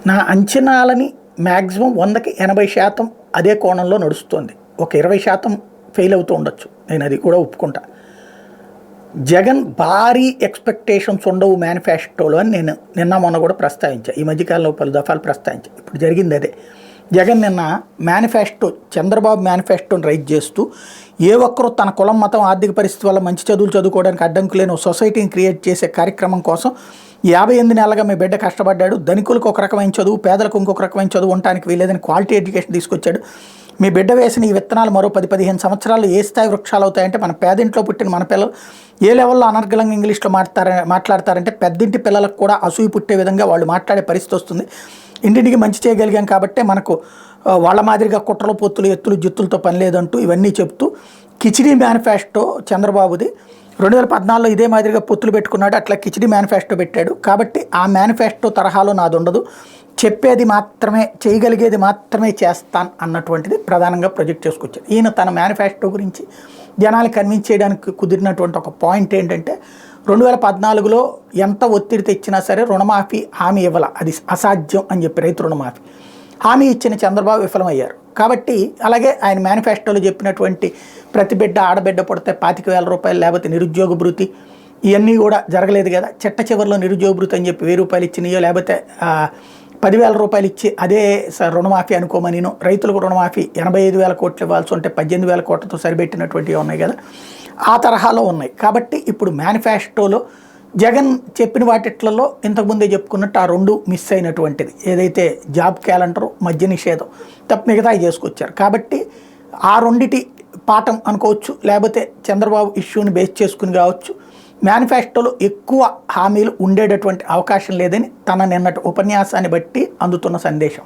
నా అంచనాలని మ్యాక్సిమం 100కి 80% అదే కోణంలో నడుస్తుంది. ఒక 20% ఫెయిల్ అవుతూ ఉండొచ్చు, నేను అది కూడా ఒప్పుకుంటా. జగన్ భారీ ఎక్స్పెక్టేషన్స్ ఉండవు మేనిఫెస్టోలో అని నేను నిన్న మొన్న కూడా ప్రస్తావించాను. ఈ మధ్యకాలంలో పలు దఫాలు ప్రస్తావించాను. ఇప్పుడు జరిగింది అదే. జగన్ నిన్న మేనిఫెస్టో, చంద్రబాబు మేనిఫెస్టోని రైజ్ చేస్తూ ఏ ఒక్కరూ తన కులం, మతం, ఆర్థిక పరిస్థితి వల్ల మంచి చదువులు చదువుకోవడానికి అడ్డంకు లేని సొసైటీని క్రియేట్ చేసే కార్యక్రమం కోసం 58 నెలలుగా మీ బిడ్డ కష్టపడ్డాడు. ధనికులకు ఒక రకమైన చదువు, పేదలకు ఇంకొక రకమైన చదువు ఉండడానికి వీలేదని క్వాలిటీ ఎడ్యుకేషన్ తీసుకొచ్చాడు. మీ బిడ్డ వేసిన ఈ విత్తనాలు మరో 10-15 సంవత్సరాలు ఏ స్థాయి వృక్షాలు అవుతాయంటే, మన పేదింట్లో పుట్టిన మన పిల్లలు ఏ లెవెల్లో అనర్గళంగా ఇంగ్లీష్లో మాట్లాడతారంటే పెద్దింటి పిల్లలకు కూడా అసూయ పుట్టే విధంగా వాళ్ళు మాట్లాడే పరిస్థితి వస్తుంది. ఇంటింటికి మంచి చేయగలిగాం కాబట్టే మనకు వాళ్ళ మాదిరిగా కుట్రలు, పొత్తులు, ఎత్తులు, జిత్తులతో పని లేదంటూ ఇవన్నీ చెప్తూ కిచిడీ మేనిఫెస్టో చంద్రబాబుది 2014లో ఇదే మాదిరిగా పొత్తులు పెట్టుకున్నాడు. అట్లా కిచిడీ మేనిఫెస్టో పెట్టాడు. కాబట్టి ఆ మేనిఫెస్టో తరహాలో నాది ఉండదు, చెప్పేది మాత్రమే, చేయగలిగేది మాత్రమే చేస్తాను అన్నటువంటిది ప్రధానంగా ప్రొజెక్ట్ చేసుకొచ్చాడు. ఈయన తన మేనిఫెస్టో గురించి జనాలు కన్విన్స్ చేయడానికి కుదిరినటువంటి ఒక పాయింట్ ఏంటంటే, 2014లో ఎంత ఒత్తిడి తెచ్చినా సరే రుణమాఫీ హామీ ఇవ్వాల, అది అసాధ్యం అని చెప్పి రైతు రుణమాఫీ హామీ ఇచ్చిన చంద్రబాబు విఫలమయ్యారు. కాబట్టి అలాగే ఆయన మేనిఫెస్టోలో చెప్పినటువంటి ప్రతి బిడ్డ, ఆడబిడ్డ పుడితే 25,000 రూపాయలు, లేకపోతే నిరుద్యోగ భృతి, ఇవన్నీ కూడా జరగలేదు కదా. చిట్ట చివరిలో నిరుద్యోగ భృతి అని చెప్పి 1000 రూపాయలు ఇచ్చినాయో, లేకపోతే 10,000 రూపాయలు ఇచ్చి అదే రుణమాఫీ అనుకోమనిను. రైతులకు రుణమాఫీ 85,000 కోట్లు ఇవ్వాల్సి ఉంటే 18,000 కోట్లతో సరిపెట్టినటువంటివి ఉన్నాయి కదా, ఆ తరహాలో ఉన్నాయి. కాబట్టి ఇప్పుడు మేనిఫెస్టోలో జగన్ చెప్పిన వాటిట్లలో ఇంతకుముందే చెప్పుకున్నట్టు ఆ 2 మిస్ అయినటువంటిది, ఏదైతే జాబ్ క్యాలెండరు, మద్య నిషేధం తప్ప మిగతాయి చేసుకొచ్చారు. కాబట్టి ఆ రెండిటి పాఠం అనుకోవచ్చు, లేకపోతే చంద్రబాబు ఇష్యూని బేస్ చేసుకుని కావచ్చు. మేనిఫెస్టోలో ఎక్కువ హామీలు ఉండేటటువంటి అవకాశం లేదని తన నిన్నటి ఉపన్యాసాన్ని బట్టి అందుతున్న సందేశం.